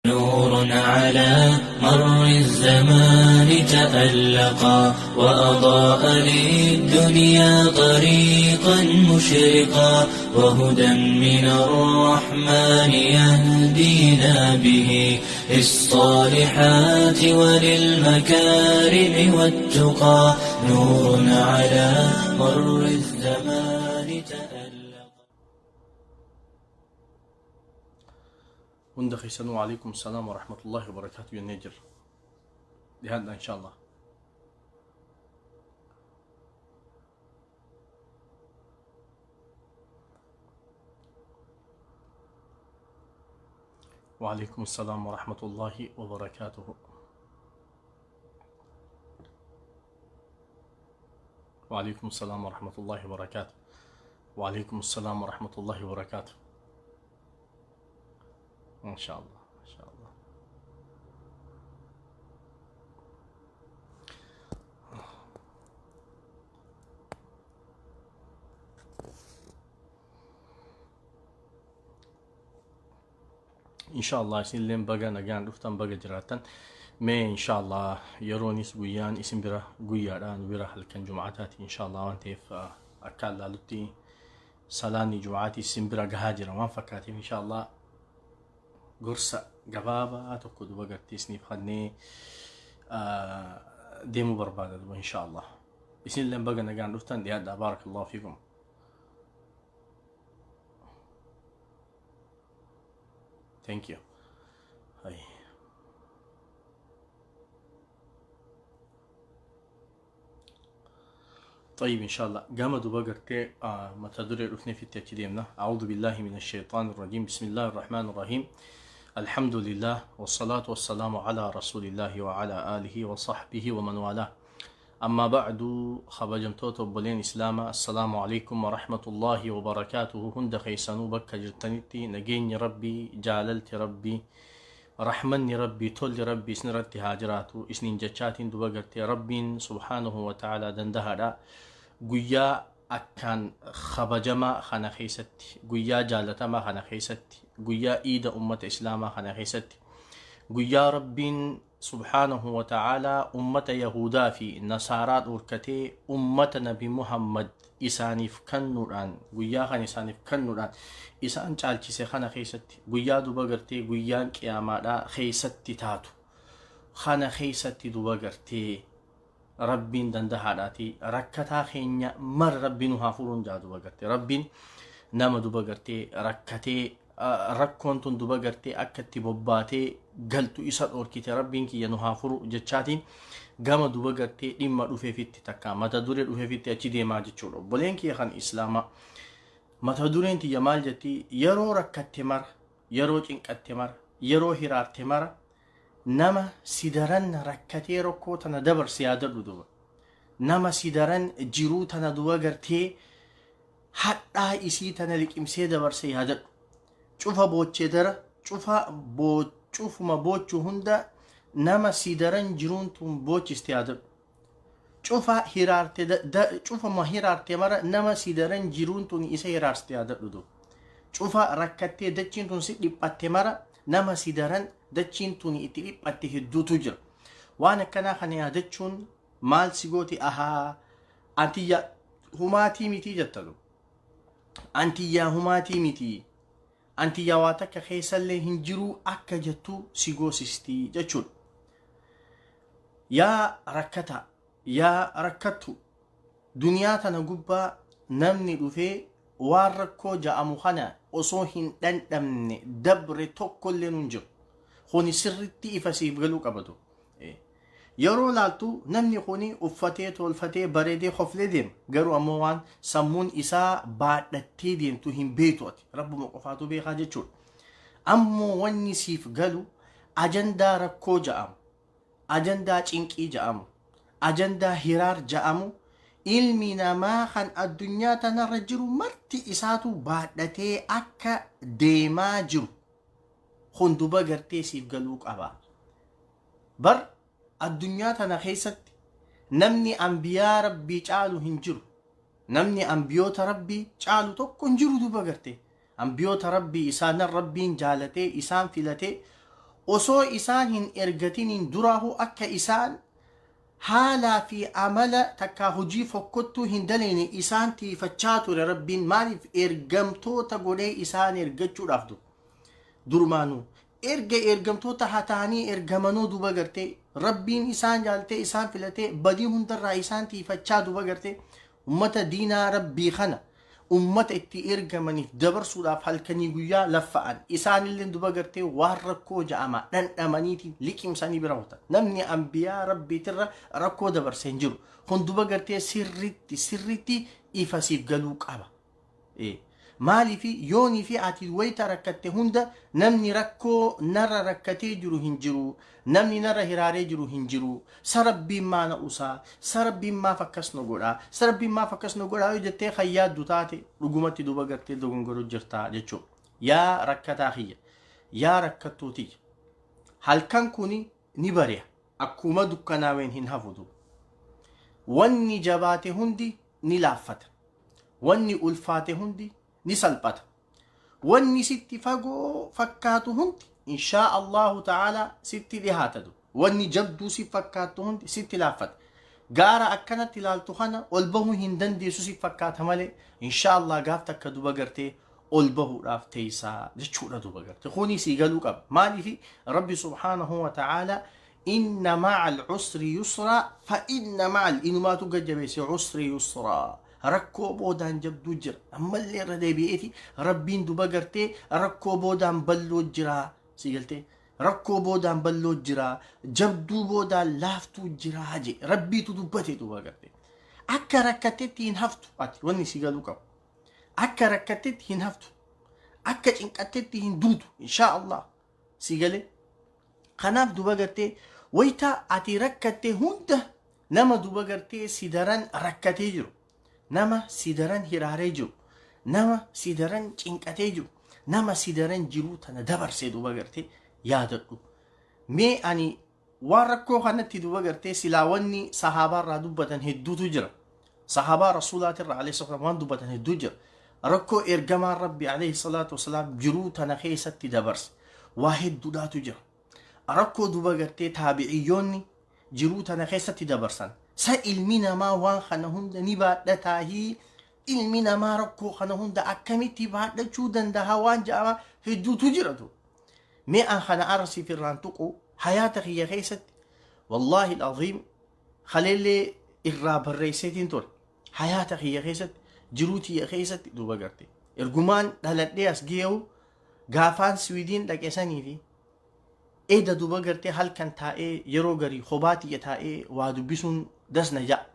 نور على مر الزمان تألقا وأضاء للدنيا طريقا مشرقا وهدى من الرحمن يهدينا به للصالحات وللمكارم والتقى نور على مر الزمان تألقا. وندخي سنو عليكم السلام ورحمة الله وبركاته يا نيجر لهذا إن شاء الله. وعليكم السلام ورحمة الله وبركاته. وعليكم السلام ورحمة الله وبركاته. وعليكم السلام ورحمة الله وبركاته. إن شاء الله إن شاء الله. إن شاء الله سنلين بقى نجان رفتن بقى جراتن ما إن شاء الله يرونيس قيان اسم برا قياران برا هلكن جمعاتي إن شاء الله وانتي أكال لالتي سلاني جمعاتي اسم برا جهاجر وان فكاتي إن شاء الله قرصة جبابة تأكد وقت تسنيف خدني ديمو بربادة إن شاء الله بسم الله بقى نجان رفتن دي هذا بارك الله فيكم. Thank you. هاي طيب إن شاء الله قامت وبقرتي ما تدري رفني في التكريمنا. أعوذ بالله من الشيطان الرجيم. بسم الله الرحمن الرحيم. الحمد لله والصلاة والسلام على رسول الله وعلى آله وصحبه ومن والاه. أما بعد خبجمتوت بولين إسلاما السلام عليكم ورحمة الله وبركاته. هند خيسانو بك جرتنتي نجيني ربي جاللت ربي رحمني ربي تولي ربي سنرتي هاجراتو اسنين جتشاتين دوبقرتي ربي سبحانه وتعالى دندهدا قويا أكان خبجما خنا خيستي قويا جالتما خنا خيستي قويا إيد أمة إسلاما خنا خيستي قويا ربي سبحانه وتعالى أمة يهودا في نصارى أوركتي أمة نبي محمد إسانيف كنوران قويا خان إسانيف كنوران إسان چالچي سيخانا خيستي قويا دوبقرتي قويا قياما خيستي تاتو خانا خيستي دوبقرتي ربين دندهاداتي ركتا خينيا مر ربين هافورون جا دوبقرتي ربين نما دوبقرتي ركتي ركونتون دوبقرتي أكتي بوباتي قلتو إساد أوركيتي ربين كي ينهافورو جتشاتين قام دوبقرتي إما روفي فيتي تكا متا دوري روفي فيتي أچي دي ما جتشورو بولين كي يخان إسلاما متا دورين تي يمال جتي يرو ركتي مر يرو جنكتي مر يرو هرارتي مر نما سيدرن ركتي ركو تنا دبر سيادة دوبا نما سيدرن جيرو تنا دوبقرتي حتى إسي تنا لك إمسي دبر سيادة شوفها بوتشي درا شوف ما بوتشو هندا نما سيدرن جرون تم بوتش استيادة شوفها هيرارتي شوفها ما هيرارتي مرة نما سيدرن جرون تم إسا هيرار استيادة دو شوفها ركتي دچين تم سيدي باتي مرة نما سيدرن دچين تم إتلي باتي هدو تجر وانا كنا خنيا دچون مال سيغوتي أها أنتيا هماتي ميتي جتلو أنتيا هماتي ميتي أنتي يواتك خيسا اللي هنجرو أكا جتو سيغو سيستي جتشون يا ركتا يا ركتو دنياتنا قبا نمني دفي واركو جاء مخانا وصوهن دمني دبر توكو اللي ننجر خوني سرتي إفاسي بغلوك أبدو يرو لالتو نمني خوني أفتي تولفتي بريدي خفلي ديم قرو أموان سمون إسا بادتي ديم توهم بيتوات ربو مقفاتو بي خاجة چول أمو واني سيف قالو أجندا ركو جام أجندا چنكي جام أجندا هرار جامو علمنا ما خان الدنيا تنرجرو مرتي إساتو بادتي أكا ديما جرو خندو بغرتي سيف قالوك أبا بر الدنيا تنا خيست نمني أنبياء ربي جعلوا هنجرو نمني أنبيوت ربي جعلوا توكو هنجرو دوبا قرتي أنبيوت ربي إسان الربين جالتي إسان فلتي osoo isaan hin ergatiniin duraahu akka isaan haalaa fi amala takkaa hojii fokkottuu hin daleene isaan tiifachaa ture rabbiin maaliif ergamtoota godhee isaan ergachuudhaaf durmaanuu erga ergamtoota haa ta'anii ergamanoo duba gartee rabbiin isaan jaaltee isaan filatee badii hundarraa isaan tiifachaa duba gartee ummata diinaa rabbii kana ummata itti ergamaniif dabarsuudhaaf halkanii guyyaa laffa'an isaanillee duba gartee waan rakkoo ja'ama dhandhamaniitiin liqimsanii bira hootan namni ambiyaa rabbiitirra rakkoo dabarsee hin jiru kun duba gartee sirritti ifasiif galuu qaba maaliif yoonii fi ati wayita rakkatte hunda namni rakkoo narra rakkatee jiru hin jiru namni narra hiraaree jiru hin jiru sarabbiin maa na usaa sarabbiin maaf akkas nu godhaa sarabbiin maaf akkas nu godhaa yoo jettee hayyaaddu taate dhugumatti duba gartee dogongoruu jirtaa jechuudha yaa rakkataa kiyya yaa rakkattuutiyya halkan kuni ni bari'a akkuma dukkanaaween hin hafutu wanni jabaate hundi ni laaffata wanni ulfaate hundi ni salphata wanni sitti fagoo fakkaatu hundi inshaa Allahu ta'ala sitti dhihaatadu wanni jabduu si fakkaatu hundi sitti laaffata gaara akkanatti ilaaltu kana ol bahuu hin dandeessu si fakkaata malee inshaa Allah gaaf takka duba gartee ol bahuudhaaf teessaa jechuudha duba gartee kuni si galuu qaba maaliif rabbi subhaanahu wa ta'ala inna ma'al usri yusra fa inna ma'al inumaatu gajjabeesse usri yusra rakkoo boodaan jabduu jira ammallee irra deebi'eeti rabbiin duba gartee rakkoo boodaan balloo jira si galtee rakkoo boodaan balloo jira jabduu boodaan laaftuu jira je rabbiitu dubbate duba gartee akka rakkattetti hin haftu ati wanni si galuu qabu akka rakkattetti hin haftu akka cinqattetti hin duutu inshaa Allah si galee kanaaf duba gartee wayita ati rakkatte hunda nama duba gartee si daran rakkatee jiru nama sidaran hiraaree jiru nama sidaran cinqatee jiru nama sidaran jiru tana dabarsee duba gartee yaadadhu mee ani waan rakkoo kanatti duba gartee silaawanni sahabaarraa dubbatan hedduutu jira sahabaa rasuulaatirraa alayhi salaam waan dubbatan hedduu jira rakkoo ergamaan rabbi alayhi salaatu wasalaam jiru tana keessatti dabarse waa hedduudhaatu jira rakkoo duba gartee taabi'iyyoonni jiru tana keessatti dabarsan sa ilmi namaa waan kana hunda ni baadhataahi ilmi namaa rakkoo kana hunda akkamitti baadhachuu danda'a waan ja'ama hedduutu jiratu mee an kana arsiif irraan tuqu hayaata kiyya keessatti wallaahi al'aziim khaleellee irraa barreesseetiin ture hayaata kiyya keessatti jiruu tiyya keessatti duba garte ergumaan dhaladhee as gee'u gaafaan Swiidiin dhaqesanii fi eeda duba gartee halkan taa'ee yeroo garii hobaatiyya taa'ee waa dubbisuun dasna ja'a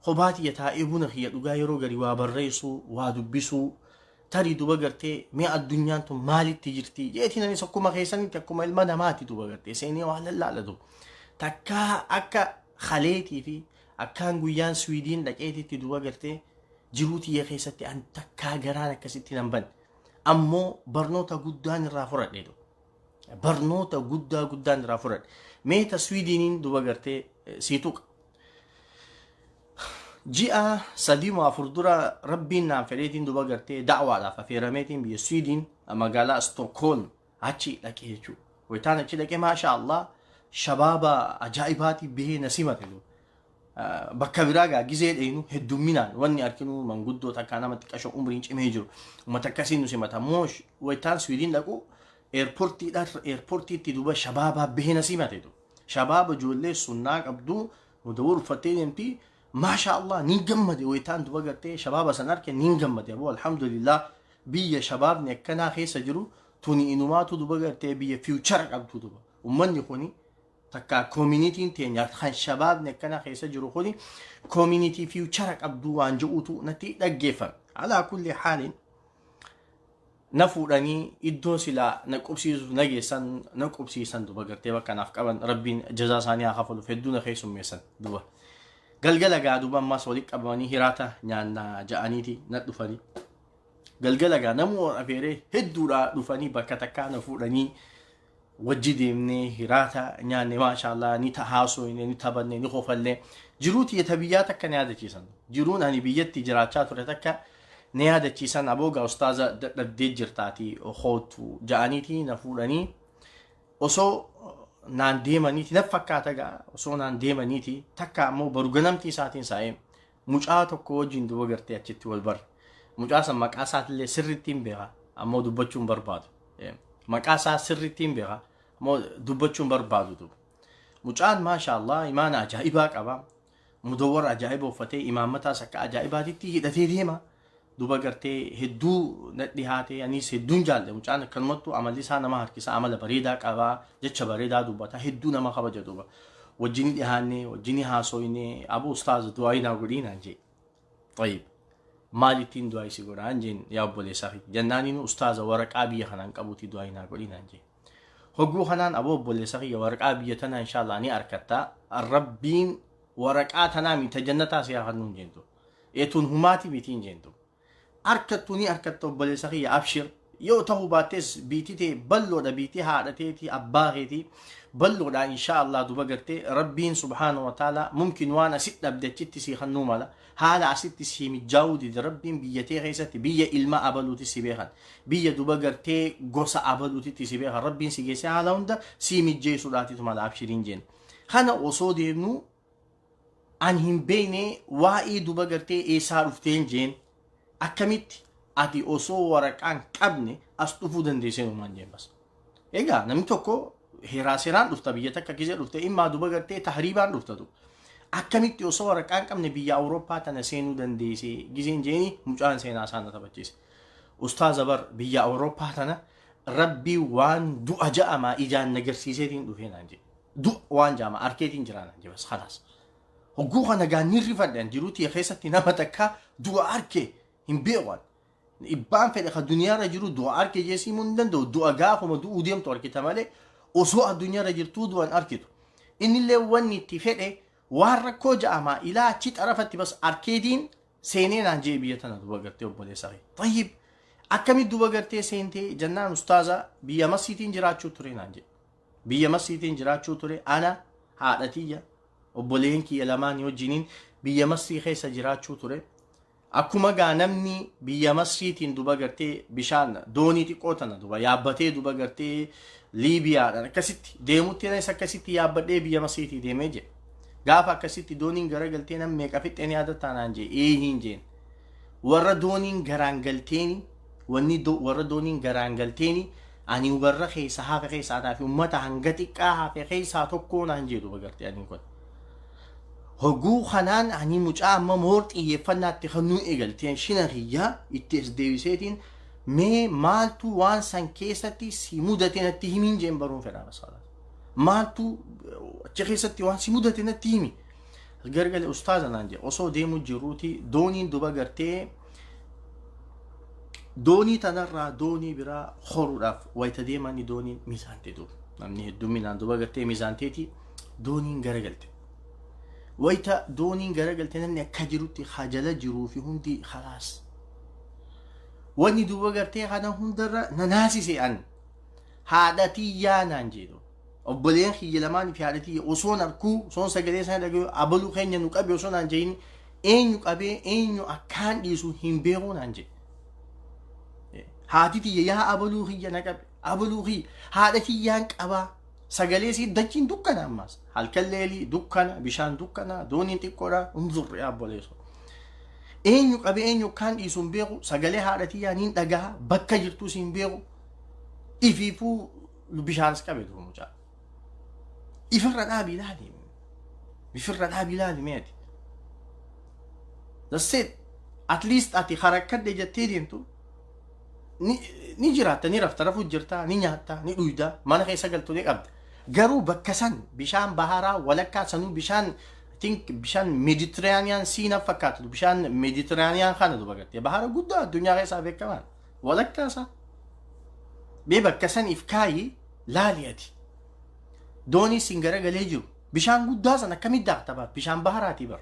hobaatiyya taa'ee buna kiyya dhugaa yeroo garii waa barreessuu waa dubbisuu tarii duba gartee mee addunyaan tun maalitti jirti jeetiin anis akkuma keessanitti akkuma ilma namaati duba gartee seenee waa lallaalatu takkaa akka khaleetii fi akkaan guyyaan Swiidiin dhaqeetitti duba gartee jiruu tiyya keessatti an takkaa garaan akkasitti nan banne ammoo barnoota guddaan irraa fudhadheetu barnoota guddaan irraa fudhadhe meeta Swiidiniin duba gartee siituqa ji'a 3-4 dura rabbiin naan fedheetiin duba gartee da'waadhaaf affeerameetiin biyya Swiidin magaalaa Stockholm achi dhaqee jechuudha wayitaan achi dhaqee maasha Allah shabaaba ajaa'ibaatii bahee na simate bakka biraa gaa gizee dheenu heddumminaan wanni arginu manguddoo takkaa namatti qashoo umriin cimee jiru uummata akkasiin nu simata moo wayitaan Swiidin dhaqu eerpoortiitti duba shabaabaa bahee na simate shabaaba ijoollee sunnaa qabdu mudawwar uffattee deemti maasha Allah ni gammade wayitaan duba gartee shabaaba san arke ni gammade aboo alhamdulillah biyya shabaabni akkanaa keessa jiru tuni inumaatu duba gartee biyya fiichara qabdu duba ummanni kuni takka communitiin teenya kan shabaabni akkana keessa jiru kuni community fiichara qabdu waan je'utu natti dhaggeeffame ala kulli haalin nafuudhanii iddoo silaa naqubsiisu nageessan naqubsiisan duba gartee bakka naaf qaban rabbiin jazaa isaanii haa kafalu hedduu na keessummeessan duba galgala gaa duba ammas walitti qabamanii hiraata nyaanna ja'aniiti na dhufanii galgala gaa namuu afeeree hedduudha dhufanii bakka takkaa na fuudhanii wajji deemnee hiraata nyaanne maasha Allah ni tahaasofne ni taphanne ni qofallee jiruuti yata biyyaa takka na yaadachiisan jiruun ani biyyatti jiraachaa ture takka na yaadachiisan aboogaa ustaaza dadhabdee jirtaati hootu ja'aniiti na fuudhanii osoo naan deemaniiti na fakkaata gaa osoo naan deemaniiti takka ammoo baru ganamtii isaatiin saa'ee mucaa tokko wajjin duba gartee achitti wal barre mucaa san maqaa isaatillee sirrittiin beeka ammoo dubbachuun barbaadu maqaa isaa sirrittiin beeka ammoo dubbachuun barbaadu duba mucaan maashaallah imaana ajaa'ibaa qaba mudawwara ajaa'iba uffatee imaamataas akka ajaa'ibaatitti hidhatee deema duba gartee hedduu nadhihaatee anis hedduun jaalle mucaan akkanumattu amalli isaa nama harkisa amala bareedaa qabaa jecha bareedaa dubbata hedduu nama kabaja duba wajjini dhihaanne wajjini haasoyne abu ustaaz du'aayinaa godhiinaan jee طيب maalittiin du'aa isi godhaan jeen yaa obboleessaa fi jannaaniin ustaaza waraqaa biyya kanaan qabuuti du'aayinaa godhiinaan jee hogguu kanaan abu obboleessaa fi waraqaa biyya tanaa inshaallah ni arkatta rabbiin waraqaa tanaa mita jannataa siyaa kannuun jeentu eetuun humaati mitiin jeentu arkattuuni arkatta obboleessaa fi abshir yoo ta'uu baattes biititee balloodha biitii haadhateeti abbaa keetii balloodha inshaallah duba gartee rabbiin subhaanahu wa ta'ala mumkin waan asit dhabdachitti si kannuu mala haala asitti si mijaawudi rabbiin biyyatee keessatti biyya ilma abaluuti si beekan biyya duba gartee gosa abaluuti si beekan rabbiin si geesse haala hunda si mijjeessuudhaatitu mala abshiriin jeen kana osoo deemnu an hin beekne waa'ee duba gartee eessaa dhufteen jeen akkamitti ati osoo waraqaan qabne as dhufuu dandeesseen uumaan jeen bas egaa namni tokko heeraaseraan dhufta biyya takka gisee dhufte immaa duba gartee tahriibaan dhuftatu akkamitti osoo waraqaan qabne biyya awurooppaa tana seenuu dandeesse giseen jeeni mucaan seenaa isaan taphachiise ustaaza bar biyya awurooppaa tana rabbii waan du'a ja'amaa ijaan nagarsiiseetiin dhufee naan jee du'a waan ja'amaa arkeetiin jiraa naan jee bas khalaas hogguu kana gaanni rifadhan jiruuti keessatti nama takka du'a arkee hin beekan ibbaan fedhe ka duniyaarra jiru du'a arkee jeesiimuu hin danda'u du'a gaafuma du'uu deemtu arkita malee osoo addunyaarra jirtuu du'an arkitu innillee wanni itti fedhe waan rakkoo ja'amaa ilaa achi xarafatti bas arkeediin seenee naan jee biyya tana duba gartee obboleessaa tayyib akkamitti duba gartee seentee jannaan ustaaza biyya masiitiin jiraachuu ture naan jee biyya masiitiin jiraachuu ture ana haadhatiyya obboleen kiyya lamaan wajjiniin biyya masii keessa jiraachuu ture akkuma gaa namni biyya masiitiin duba gartee bishaan doonii xiqqoo tana duba yaabbatee duba gartee liibiyaadhaan akkasitti deemutti anis akkasitti yaabbadhee biyya masiitii deemee jee gaafa akkasitti dooniin garagaltee nam meeqa fixxeen yaadataa naan jee eehiin jeen warra dooniin garaan galteeni wanni warra dooniin garaan galteeni ani warra keessa hafe keessaa taafi ummata hanga xiqqaa hafe keessaa tokkoo naan jee duba gartee ani kun hogguu kanaan ani mucaa amma moor xiyyeeffannaatti kannuu eegalteen shina kiyyaa itti as deebiseetiin mee maaltu waan san keessatti si mudate natti himiin jeen baruun fedhaa basaadha maaltu achi keessatti waan si mudate natti himi gargale ustaaza naan jee osoo deemu jiruuti dooniin duba gartee doonii tanarraa doonii biraa horuudhaaf wayita deemanii dooniin miizaantee duuba namni hedduminaan duba gartee miizaanteeti dooniin garagalte wayita dooniin garagalte namni akka jirutti hajala jiruu fi hundi khalaas wanni duba gartee kana hundarra nanaasise an haadhatiyyaa naan jedhu obboleen kiyya lamaan fi haadhatiyya osoon arkuu osoon sagalee isaa dhagayu abaluu keenya nu qabe osoo naan jedhin eenyu qabee eenyu akkaan dhiisu hin beekuu naan jedhe haatitiyya yaa abaluu kiyya na qabe abaluu kiyya haadhatiyyaan qabaa sagalee si dachiin dukkana ammas halkan leelii dukkana bishaan dukkana dooniin xiqqoodha unzurri abboleeso eenyu qabe eenyu kan dhiisu hin beeku sagalee haadhatiyyaa niin dhagaa bakka jirtus hin beeku ifiifuu bishaanis qabe duba mucaa ifirra dhaabi ilaali meeti that's it at least ati harakkadde jettee deemtu ni jiraatta ni rafta rafuu jirta ni nyaatta ni dhuyda mana keessa galtu ni qabda garuu bakka san bishaan baharaa walakkaa sanuu bishaan think bishaan mediterranean siina fakkaatu bishaan mediterranean kana duba gartee bahara guddaa addunyaa keessaa beekamaan walakkaa isaa bee bakka san ifkaayi laali ati doonii siin garagalee jiru bishaan guddaa san akkamitti daakta bar bishaan baharaati bar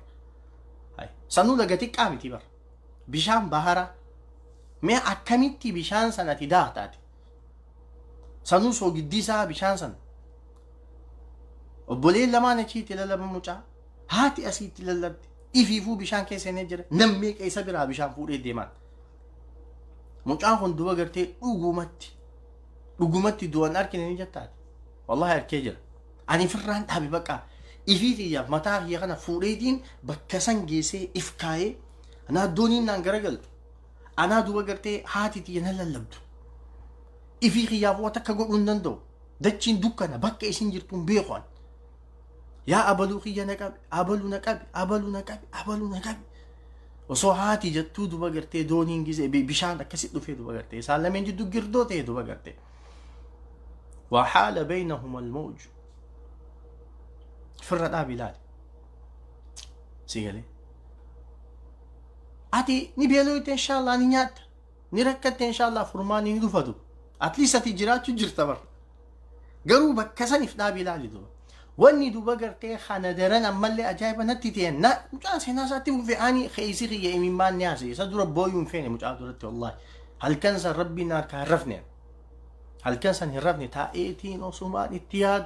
sanuu laga xiqqaa miti bar bishaan baharaa mee akkamitti bishaan sanati daaktaati sanuu soo giddiisaa bishaan san obboleen lamaan achiitti lallaba mucaa haati asiitti lallabdi ifiifuu bishaan keessa hin jira nammee keessa biraa bishaan fuudhee deemaan mucaan kun duba gartee dhugumatti du'an arkine ni jettaati والله أركيجر أنا فران أبي بقى إفيتي يا متاع يا أنا فوريدين بكسان جيسي إفكاي أنا دوني نانجرجل أنا دو قرتي هاتي تينهلا لبدو إفيتي يا واتك قول نندو دتشين دوكنا بكا إسنجرتم بيخوان يا أبلوخي يا نكاب أبلو نكاب أبلو نكاب أبلو نكاب وصوحاتي جتو دو بغرتي دونين جيزي بشان كسيت دو في دو بغرتي سالمين جدو قردوتي دو بغرتي وحال بينهما الموج فرد بلال سيغلي أتي نبيلو إن شاء الله نيات نركت إن شاء الله فرماني ندفدو أتليس تجرات تجرتبر قروبك كسن فدا بلال دو واني دو بغرتي خاندرن امالي اجايبه نتيتين نا مجاس هنا ساتي في اني خيسي يا امين ناسي صدر بويون فين مجاز والله هل كان ربي نار كعرفني هل كان هرفني تا 18 وسومان اتياد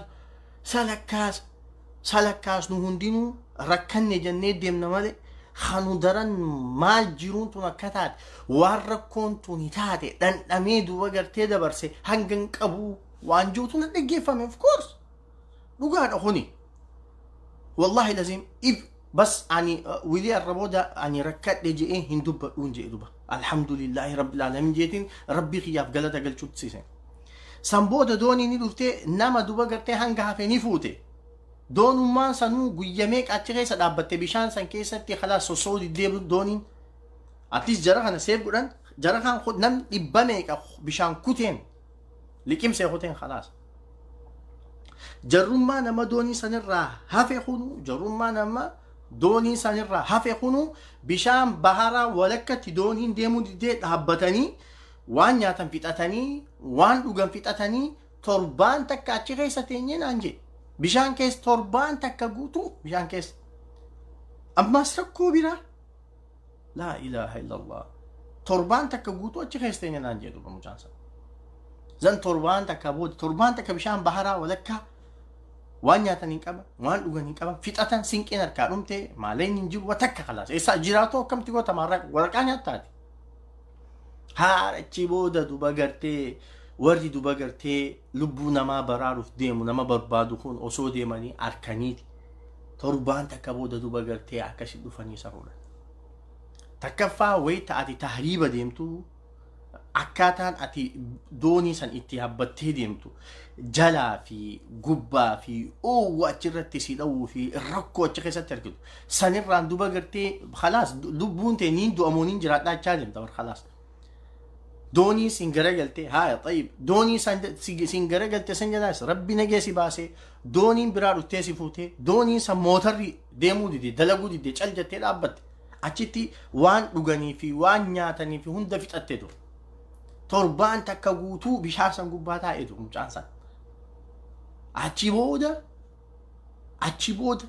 سالكاس نهندينو ركني جنة ديمنا مالي خانو درن مال جيرون تو نكتات واركون تو نتاتي دان اميدو بغرتي دبرسي هنگن قبو وانجوتو ندقيفهم of course لقاعد أخوني والله لازم بس أني ولي الربوده أني ركعت لجي إيه هندوب ونجي دوبا الحمد لله رب العالمين جيتين ربي خياف قلت قل شو تسيسين سامبودا دوني ندوفتي نما دوبا قرتي هنگها في نفوتي دونو ما سنو قياميك أتشغي سدابتي بشان سن كيستي خلاص صودي ديب دونين أتليس جرخنا سيب قران جرخان خود نم إباميك بشان كوتين لكم سيخوتين خلاص جرما نما دوني سنرا هافي خونو جرما نما دوني سنرا هافي خونو بشام بهارا ولكت دونين ديمو ديت هبتني وان ياتن فيتاتني وان دوغن فيتاتني تربان تكاتشي غيستينين انجي بشان كيس تربان تكاغوتو بشان كيس اما سركو بيرا لا اله الا الله تربان تكاغوتو اتشي غيستينين انجي دوبا مجانسا زن تربان تكابود تربان تكا بشان بهارا ولكا وان ياتن ينقبا وان دوغن ينقبا فيتاتن سينكين اركادومتي مالين نجيب وتك خلاص ايسا جيراتو كم تيغو تمارك ورقان ياتاتي هارچی بودا دوبا غرتي وردي دوبا غرتي لبونا ما براروف ديمو نما بربادو خون اوسو ديماني اركانيت تربان تكابودا دوبا غرتي اكاشي دوفاني سرولا تكفا ويتا اتي تهريبا ديمتو akkaataan ati doonii san itti habbattee deemtu jalaa fi gubbaa fi oowwa achirratti si dhawuu fi rakkoo achi keessatti argitu sanirraan duba gartee khalaas lubbuun tee niin du'amuuniin jiraadhaachaa deemta bar khalaas doonii sin garagalte haaya tayyib doonii sin garagalte san jalaas rabbi nagee si baasee dooniin biraa dhuftee si fuutee dooniin san mootarri deemuu dide dalaguu dide cal jettee dhaabbatte achitti waan dhuganii fi waan nyaatanii fi hunda fixattee dur torbaan takka guutuu bishaan san gubbaa taa'ee dur mucaan san achi booda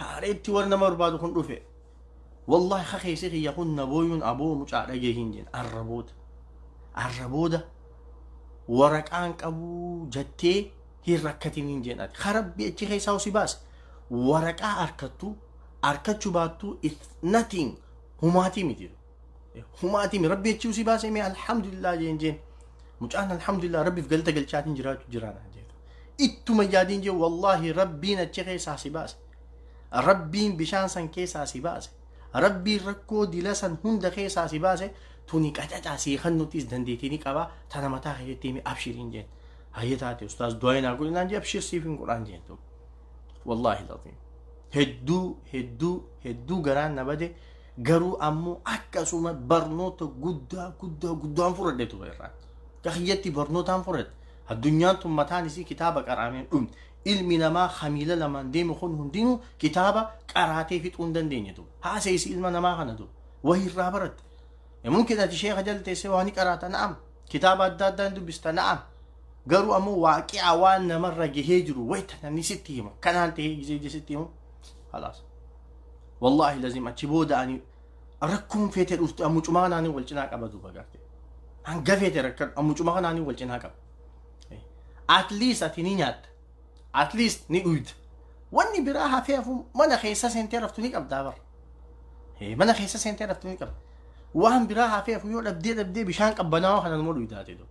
haareetti warra nama barbaadu kun dhufe wallahi kakeessi kiyya kun nabooyuun aboo mucaa dhagee hin jeen arrabooda waraqaan qabuu jettee hin rakkatin hin jeen ati karabbi achi keessaa hosi baase waraqaa arkachuu baattuu it's nothing humaatii miti humaatii mi rabbi achi hosi baase mee alhamdulillah jeen mucaan alhamdulillah rabbiif galata galchaatiin jiraatu jiraana jeen ittuma yaadiin jeen wallahi rabbiin achi keessaa si baase rabbiin bishaan san keessaa si baase rabbiin rakkoo dila san hunda keessaa si baase tuni qacacaa si kannutis dandeetii ni qaba tana mataa keessatti mi abshiriin jeen hayyataate ustaaz du'aayinaa godhinaan jee abshir siif hin godhaan jeen wallahi laziim hedduu garaan na bade garuu ammoo akkasuma barnoota guddaan fudhadhetu irraa kahiyyatti barnootaan fudhadhe addunyaan tun mataan isii kitaaba qaraameen dhumte ilmi namaa khamiila lamaan deemu kun hundinuu kitaaba qaraatee fixuu hin dandeenyetu haaseesi ilma namaa kanatu wahirraa baratte mumkin ati sheekha jala teessee waan qaraata na'am kitaaba adda addaan dubbista na'am garuu ammoo waaqi'a waan namarra gahee jiru wayta namni sitti hima kanaan ta'ee gizee sitti himu خلاص والله لازم اتشبودا اني ركون فيت الوست امو جماناني والجنا قبدو بغارتي ان غفيت ركن امو جماناني والجنا قب اتليست اتنينيات اتليست نيود واني براها فيفو من خيسا سنترفتني قب دابر هي من خيسا سنترفتني قب وهم براها فيفو يو لبدي بشان قبناو خنا نمر ويداتي دو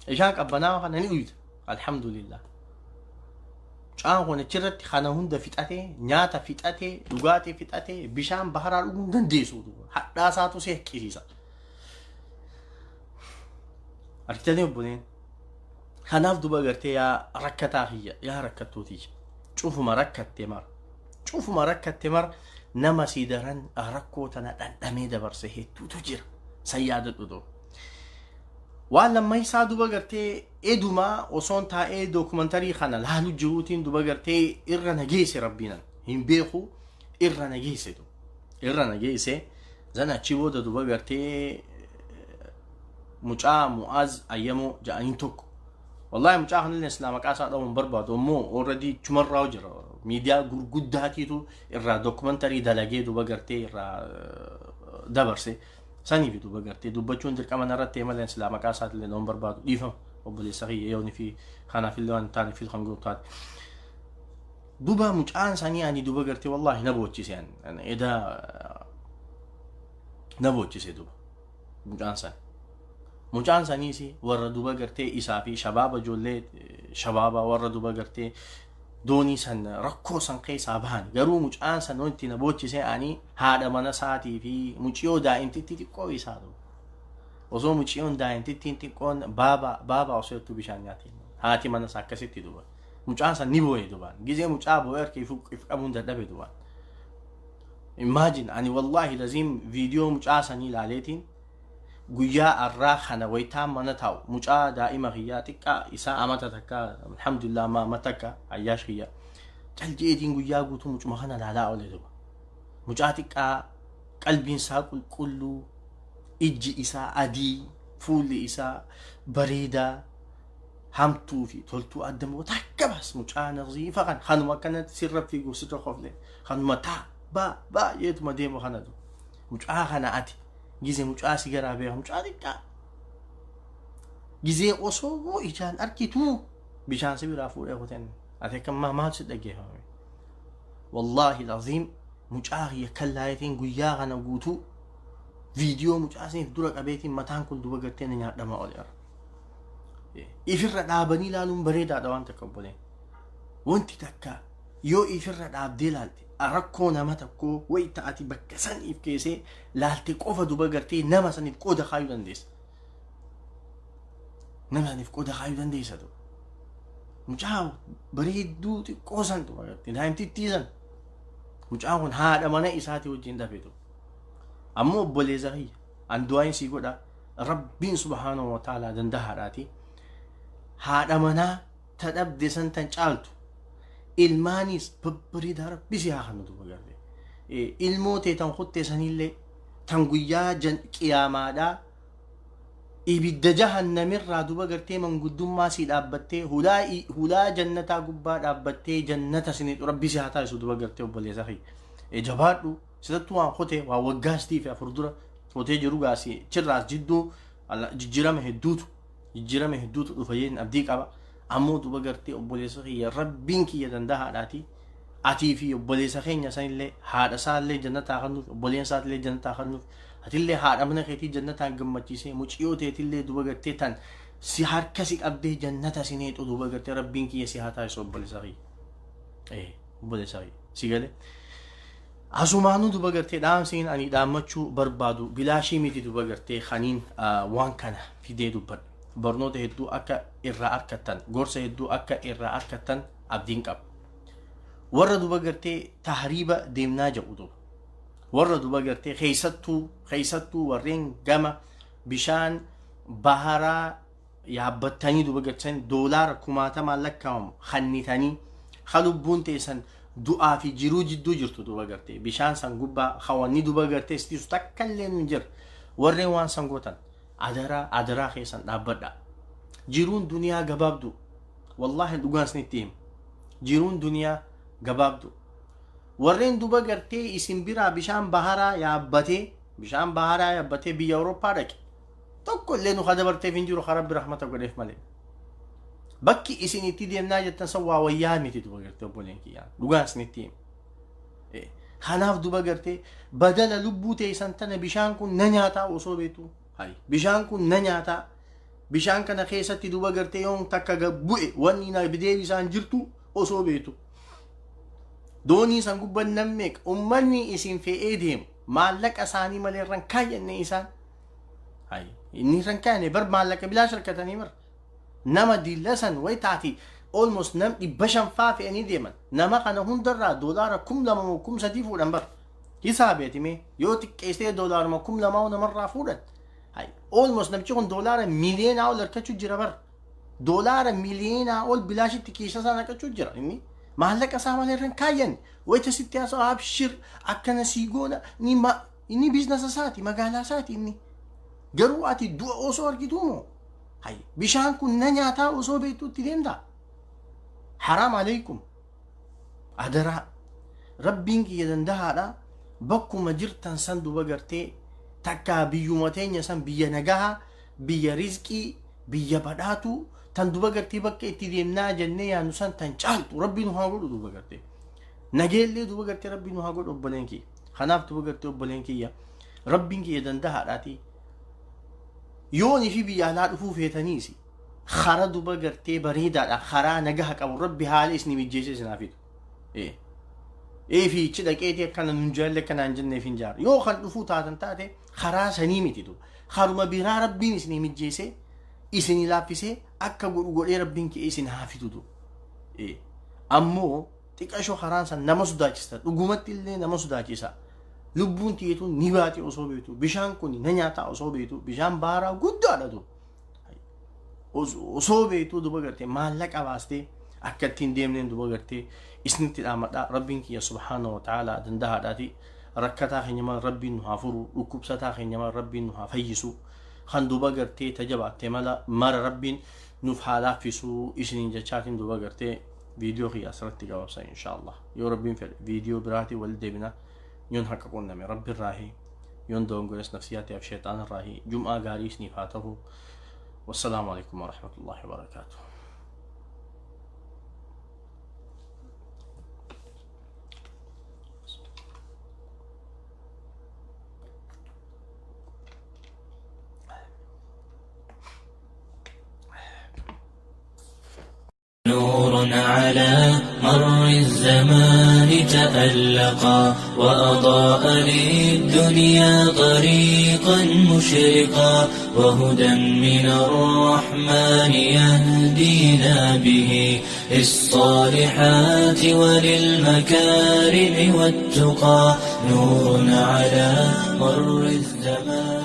عشان قبناو خنا نيود alhamdulillah. Mucaan kun achirratti kana hunda fixatee nyaata fixatee dhugaatii fixatee bishaan baharaa dhuguu dandeessu hadhaasaatu si haqqisiisa. Argitanii obboleen kanaaf duba gartee yaa rakkataa kiyya yaa rakkattuutii cufuma rakkatte mar nama sii daran rakkoo tana dhandhamee dabarse hedduutu jira san yaadadhu doo. Waan lammaysaa duba gartee eduma osoon taa'ee dookumantarii kana laalu jiruutiin duba gartee irra nageesse rabbiinan hin beeku irra nageesse zan achi booda duba gartee mucaa Mu'aaz ayyamoo ja'aniin tokko wallahi mucaa kanillee islaama qaasaa dhabuun barbaadu ammoo already chumarraa jira miidiyaa gurguddaatiitu irraa dookumantarii dalagee duba gartee irraa dabarse sanii fi duba gartee dubbachuun dirqama narratti malee islaama qaasaatiillee dhabuun barbaadu dhiifama obboleessa kiyya yooni fi kanaafillee waan taane fi kan gootaati duba mucaan sanii ani duba gartee wallahi na boochise edaa na boochise duba mucaan saniisi warra duba gartee isaa fi shabaaba ijoollee shabaaba warra duba gartee doonii san rakkoo san keessaa bahan garuu mucaan san wanti na boochise ani haadha mana saatii fi muciyoo daa'imtitti xiqqoo isaa duba osoo muciyoon daa'imtittiin xiqqoon baaba osoo jettuu bishaan nyaatiin haati mana isaa akkasitti duba mucaan san ni boo'e dubaan gizee mucaa boo'e harka if qabuun dadhabe dubaan. Imagine ani wallahi lazim viidiyoo mucaa sanii ilaaleetiin guyyaa arraa kana wayitaan mana taa'u mucaa daa'ima kiyyaa xiqqaa isaa amata takka alhamdulillah ma takka ayyaash kiyya caljeetiin guyyaa guutuu mucuma kana laalaa oole duba mucaa xiqqaa qalbiin isaa qulqulluu ijji isaa adii fuulli isaa bareedaa hamtuu fi toltuu addamoo takka bas mucaa naziifa kan kanuma akkanatti sirra fiiguu sirra qofle kanuma taa ba yeetuma deemu kana du mucaa kana ati gizee mucaa sigaraa beeka mucaa xiqqaa gizee osoo ijaan arkitu bishaan si biraa fuudhee kutan ati akka maal si dhaggeeffame wallahi laziim mucaa kiyya kallaayetiin guyyaa kana guutuu viidiyoo mucaa saniif dura qabeetiin mataan kun duba gartee na nyaadhama oleera ifirra dhaabanii ilaaluun bareedaadha waan takka obboleen wanti takka yoo ifirra dhaabdee ilaalte rakkoo nama tokkoo wayi ta'ati bakka saniif keessee laalte qofa duba gartee nama saniif qooda kaayuu dandeessa nama saniif qooda kaayuu dandeessa duba mucaa bareedduu xiqqoo san duba gartee daa'imtittii san mucaa kun haadha mana isaatii wajjin dafeetu ammoo obboleessa kiyya an du'aayin sii godha rabbiin subhaanahu wa ta'aalaa dandahaadhaati haadha manaa ta dhabde san tan caaltu ilmaanis babbariidaa rabbisi haa kanu duba gartee ilmoo tee tan kutte sanillee tan guyyaa qiyaamaadhaa ibidda jahannamirraa duba gartee manguddummaa sii dhaabbattee hulaa jannataa gubbaa dhaabbattee jannata siniidhu rabbisi haa taasisu duba gartee obboleessa kiyya jabaadhu sidattuu waan kotee waa waggaastii fi afur dura kotee jiru gaasii chirraas jidduu jijjiirama hedduutu dhufa jeen abdii qaba ammoo duba gartee obboleessa kiyya rabbiin kiyya dandahaadhaati atii fi obboleessa keenya sanillee haadha isaallee jannataa kennuuf obboleessa isaallee jannataa kennuuf atillee haadha mana keetii jannataan gammachiisee muciyoo teetillee duba gartee tan si harka si qabdee jannata sineexu duba gartee rabbiin kiyya si haa taasisu obboleessa kiyya obboleessa kiyya si galee asumaanuu duba gartee dhaamsiin ani dhaammachuu barbaadu bilaashii miti duba gartee kaniin waan kana fidee dubbadha barnoota hedduu akka irraa argattan gorsa hedduu akka irraa argattan abdiin qaba warra duba gartee tahriiba deemnaa jedhu duba warra duba gartee keessattuu warreen gama bishaan baharaa yaabbattanii duba gartee doolaara 1000 lakkaa'amu hannitanii halubbuun teessan du'aa fi jiruu jidduu jirtu duba gartee bishaan san gubbaa hawanni duba gartee istiisu takka illee hin jiru warreen waan san gootan adaraa keessan dhaabbadha jiruun duniyaa gabaabdu wallahi dhugaan isinitti hima jiruun duniyaa gabaabdu warreen duba gartee isin biraa bishaan baharaa yaabbatee biyya Awurooppaa dhaqe tokko illee nu dabarteef hin jiru rabbi rahmata godheef malee bakki isin itti deemnaa jettan san waa wayyaa miti duba gartee obboleen kiyyaan dhugaan isinitti hima kanaaf duba gartee badala lubbuu teessan tana bishaan kun na nyaataa osoo beektu bishaan kun na nyaataa bishaan kana keessatti duba gartee yoon takka bu'e wanni na bideebi isaan jirtu osoo beetu doonii san gubban nammeeq ummanni isin fe'ee deemu maallaqa isaanii malee irraan kaayyanne isaan inni irraan kaayyanne bar maallaqa bilaash harkatanii bar nama dillasan way taati almost nam 500 fe'anii deeman nama kana hundarraa doolaara 2,000 fuudhan bar hisaabeetime yoo xiqqeessee doolaara 2,000 namarraa fuudhan almost namchi kun doolaara miliyoonaa ol harkachuu jira bar doolaara miliyoonaa ol bilaashitti keessa isaan harkachuu jira inni maallaqa isaa malee irraan kaayyanne wayita sitti haasa'u abshir akkana siigoona inni biizinasa isaati magaalaa isaati inni garuu ati du'a osoo argituumoo bishaan kun na nyaataa osoo beektuutti deemta haraam alaykum adaraa rabbiin kiyya dandahaadha bakkuma jirtan san duba gartee takkaa biyyuma teenya san biyya nagaha biyya rizqii biyya badhaatu tan duba gartee bakka itti deemnaa jennee yaanu san tan caaltu rabbiin haa godhu duba gartee nageellee duba gartee rabbiin haa godhu obboleen kiyya kanaaf duba gartee obboleen kiyya rabbiin kiyya dandahaadhaati yooni fi biyya alaa dhufuu feetaniisi khara duba gartee bareedaadha kharaa nagaha qabu rabbi haala isni mijjeese isinaafitu fi ichi dhaqeetii akkana nun jaalle akkanaan jenneef hin jaaru yoo kan dhufuu taatan taate kharaa sanii mititu kharuma biraa rabbiin isni mijjeese isini laaffisee akka godhu godhee rabbiin kee isin haafitutu ammoo xiqqashoo karaan san nama sodaachisa dhugumatti illee nama sodaachisa lubbuun tiyeetuun ni baate osoo beektu bishaan kun na nyaataa osoo beektu bishaan baaraa guddaadha tu osoo beektu duba gartee maallaqa baastee akka ittiin deemneen duba gartee isnitti dhaamadhaa rabbiin kiyya subhaanahu wa ta'ala dandahaadhaati rakkataa keenya mara rabbiin nu haa furu dhukkubsataa keenya mara rabbiin nu haa fayyisu kan duba gartee tajabaattee mara rabbiin nuuf haa laaffisu isiniin jechaatiin duba gartee فيديو هي أسرتي جوابسا إن شاء الله يو ربين في فيديو براتي والدي بنا يون حققونا من رب الراهي يون دون قرس نفسياتي في شيطان الراهي جمعة قاريسني فاته والسلام عليكم ورحمة الله وبركاته. نور على مر الزمان تألقا وأضاء للدنيا طريقا مشرقا وهدى من الرحمن يهدينا به للصالحات وللمكارم والتقى نور على مر الزمان